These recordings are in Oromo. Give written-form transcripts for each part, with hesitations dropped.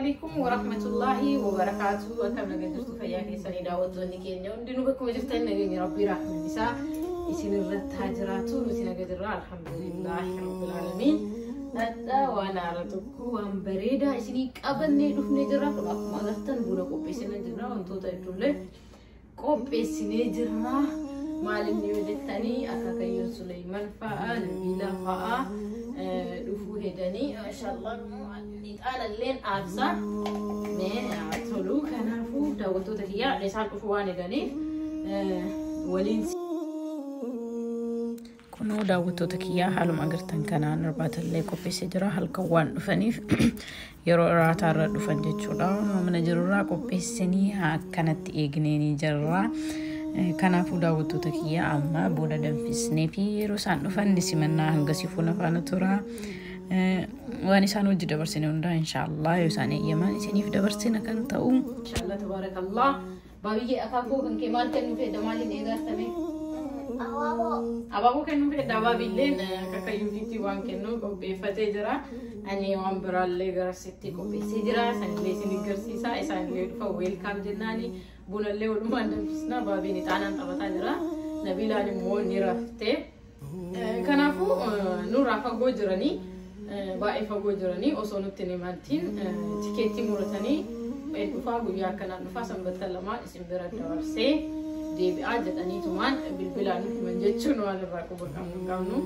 warahmatullahi wabarakatuh. Akkam nagaan jirtu fayyaa keessanii daawwattoonni keenya hundinuu bakkuma jirtan nageenyi rabbii rahman isaa isin irratti haa jiraatu. Nuti nagaa jirra alhamdulillahi rabbil alamin. Hadda waan haara tokko waan bareedaa isinii qabannee dhufnee jirra. Akkuma agartan buna qopheessinee jirra, wantoota hedduullee qopheessinee jirra. Maalinni yoo jettanii Akaakayyoo Suleyman fa'aa, Nabiilaa fa'aa dhufuu hedanii maashaallah ixaana illeen aarsaa toluu kanaafuu daawwattoota kiyyaa isaan dhufuu waan eganiif waliin kunoo daawwattoota kiyyaa haaluma agartan kanaan irbaataillee qopheessee jira. Halkan waan dhufaniif yeroo irraataarra dhufan jechuudha. Mana jirurraa qopheessanii akkanatti eegneenii jirra. Kanaafuu daawwattoota kiyyaa amma buna danfisnee fi yeroo isaan dhufan simannaa hangasii fuuna faana tura. Waan isaan hojii dabarsine hundaa inshallah yoo isaan eeyyaman isiniif dabarsina kan ta'u inshallah tabarakallah. Babiyyee akaakoo kan kee maal kennu fedha maaliin eegartame? Abaaboo kennu fedha. Babiilleen Akaakayyuufiitti waan kennu qopheeffatee jira. Ani waan biraallee garasitti qopheessee jira. Sanillee isin agarsiisa. Isaanillee dhufa welcome jennaani. Bunallee walumaan danfisna. Babiin ixaanaan taphataa jira. Nabiilaan immoo ni raftee. Kanaafuu nurraa fagoo jiranii baay'ee fagoo jiranii osoo nutti hin himatin tikeetti muratanii dhufaa guyyaa akkanaan dhufaa sanbattan lamaan isin bira dabarsee deebi'aa jedhaniitumaan bilbilaan himan jechuun waan irraa quba qabnu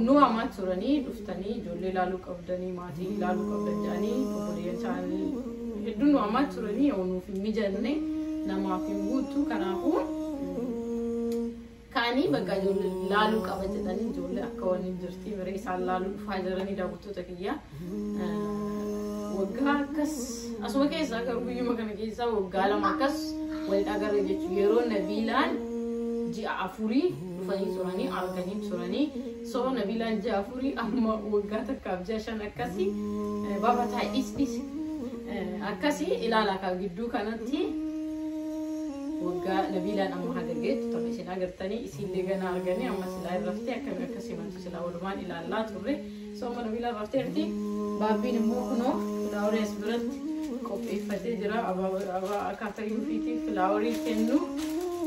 nu hamaa turanii dhuftanii ijoollee ilaaluu qabdanii maatii ilaaluu qabdan jedhanii obboleeyyan isaanii hedduun nu hamaa turanii yoo nuuf hin mijanne namaaf hin guutu. Kanaafuu kaanii bakka ijoollee ilaaluu qaba jedhanii ijoollee akka waan hin jirti biree isaan ilaaluu dhufaa jiranii daawwattoota kiyyaa waggaa akkas asuma keessaa garuu guyyuma kana keessaa waggaa lama akkas wal agarre jechuudha. Yeroo Nabiilaan ji'a afurii dhufanii turanii arganii turanii soo Nabiilaan ji'a afurii amma waggaa takkaaf ji'a shan akkasii babataa is akkasii ilaalaa kan gidduu kanatti waggaa Nabiilaan amma hagageetu tapha isin agartanii isinillee gana arganii amma silaa irraftee akkami akkasii mantu silaa walumaan ilaallaa turre soo Nabiilaan rafteerti. Baabbiin immoo kunoo filaaworii as biratti qopheeffatee jira. Akaakayyuufiitiif filaaworii kennu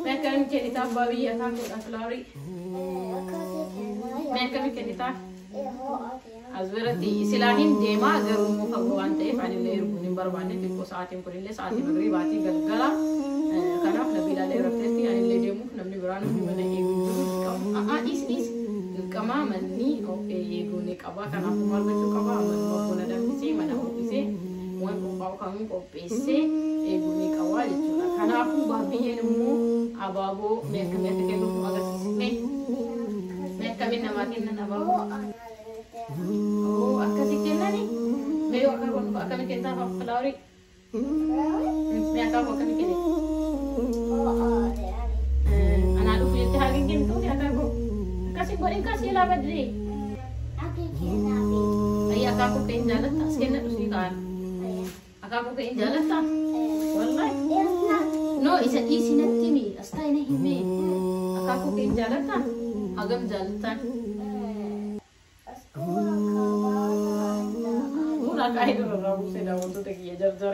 meeqami kennitaaf baabiyyi akaakuudha filaaworii meeqami kennitaaf as biratti silaa hin deemaa garuu immoo fagoo waan ta'eef anillee erguun hin barbaanne xiqqoo sa'aatiin kunillee sa'aatii magriibaatii galgala. Kanaaf Nabiilaallee rafteetti anillee deemuuf namni biraan mana eeguu dhiis qamaa manni eeguun qabaa. Kanaafuu maal gochuu qabaa? Amma buna danfisee mana ho'isee waan qophaa'u kamuu qopheessee eeguun qabaa jechuudha. Kanaafuu baabbiyyeen immoo abaaboo meeqamii akka kennuuf nu agarsiisne meeqamii namaa kennan abaaboo akkasii kennani mee akkamii kennaaf filaaworii mee akaakuu akkamii kenne anaa dhufu jettee haagin kennuufi akaakuu kasih goreng kasih lah badri. Ayah aku pengen jalan tak sekian nak usir kan. Aku pengen jalan tak. Wallahi. No, isi nanti ni. Astai ni hime. Aku pengen jalan tak. Agam jalan tak. Udah kahit dulu rabu sedang untuk tegi jar-jar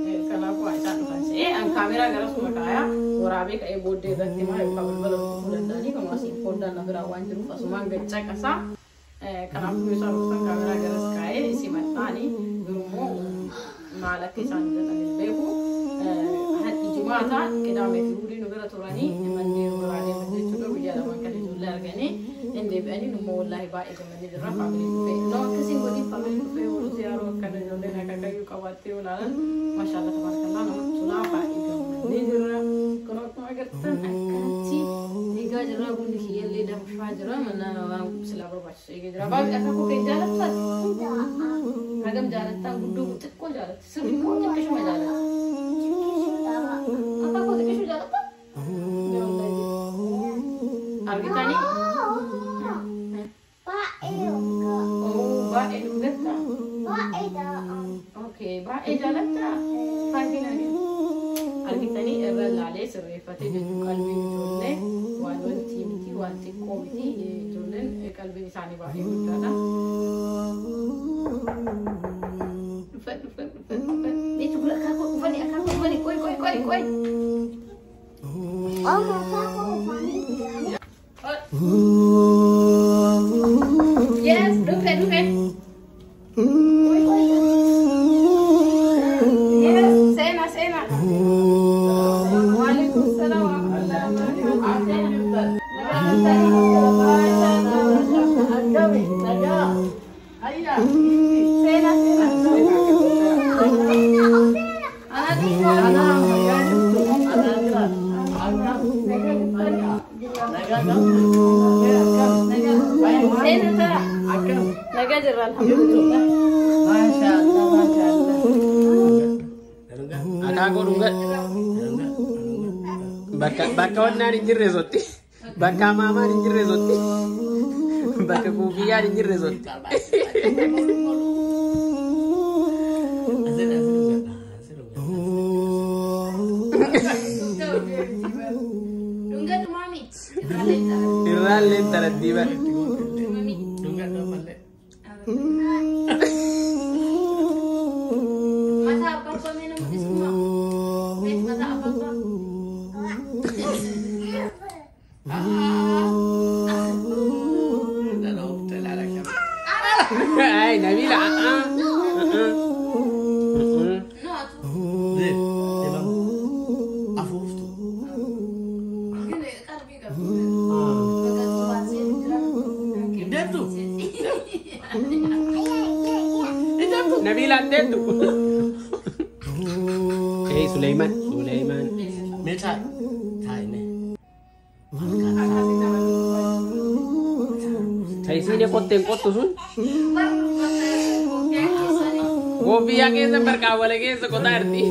Kenapa aisyah tuh sih? Kamera garas semua kaya. Orabe kayak bode dan timah yang kabel belum bulan tadi kamu masih fondan nagarawan jeruk semua gecek asa. Kenapa bisa rusak kamera garas kaya isi mata nih rumah malah kesan dan bebu. Hati Jumata kita mefuri negara turani mandir berani mandir juga biar orang kali jual gini. Ende bani numo wallahi baik mandir berapa beli tuh. No kasih bodi family tuh urus ziarah karena jual nak kayu kawati ulalan. Masyaallah tabarakallah sudah baik mandir berapa. Kalau kamu agartan akanci tiga jera bundi kiyal lidah fajra mana selama baca ini jera. Baik aku ke jalan tak. Agam jalan tak gudu tekko jalan. Semuanya kesuma jalan. Apa kau tekko jalan tak? Argita ni? Baik juga tak? Baik dah. Okay, baik jalan tak? Pagi lagi. argitanii irra laalee sirreeffatee jechuudha qalbiin ijoollee waan wanti miti waan xiqqoo miti ijoolleen qalbiin isaanii baay'ee guddaadha. Dhufan. Itu gula kakak ufani koi. Yes, dhufan. Koi. Yes, sena. Waalaikumsalam warahmatullahi wabarakatuh. Bakka onnaan hin jirre sotti. Bakka maamaan hin jirre sotti. Bakka kuufiyyaan hin jirre sotti. Irraallee tarattiiba. Ay, Nabila. Nabila tentu. Hey Sulaiman. Meta. Thai ne. Thai sini kotten kottu sun. Kopiya keessa berkawale keessa kota arti.